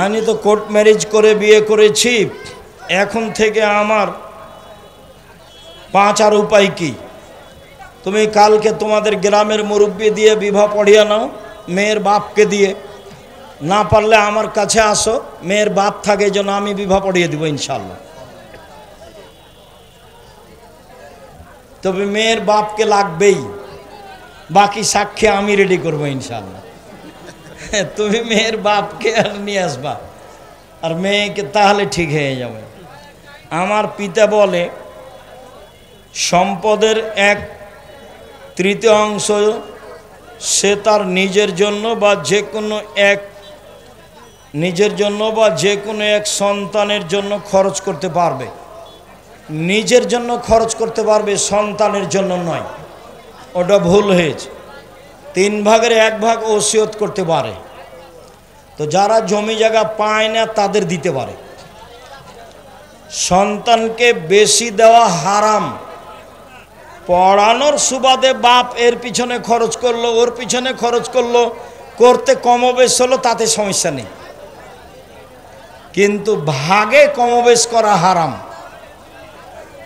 আমি তো court marriage করে বিয়ে করেছি, এখন থেকে আমার 5 আর উপায় কি? তুমি কালকে তোমাদের গ্রামের মুরব্বী দিয়ে বিবাহ পড়িয়ে নাও, মেয়ের বাপকে দিয়ে, না পারলে আমার কাছে আসো, মেয়ের বাপ থাকে যেন আমি বিবাহ পড়িয়ে দিব ইনশাল্লাহ। তবে মেয়ের বাপকে লাগবেই, বাকি সাক্ষী আমি রেডি করবো ইনশাল্লাহ। তুমি মেয়ের বাপকে আর নিয়ে আসবা, আর মেয়েকে, তাহলে ঠিক হয়ে যাবে। আমার পিতা বলে সম্পদের 1/3 সে তার নিজের জন্য বা যে কোনো এক সন্তানের জন্য খরচ করতে পারবে। নিজের জন্য খরচ করতে পারবে, সন্তানের জন্য নয়। ওটা ভুল হয়েছে। 3 ভাগের 1 ভাগ ওসিয়ত করতে পারে। তো যারা জমি জায়গা পায় না তাদের দিতে পারে। সন্তানকে বেশি দেওয়া হারাম। পড়ানোর সুবাদে বাপ এর পিছনে খরচ করলো, ওর পিছনে খরচ করলো, করতে কমবেশ হলো, তাতে সমস্যা নেই, কিন্তু ভাগে কমবেশ করা হারাম।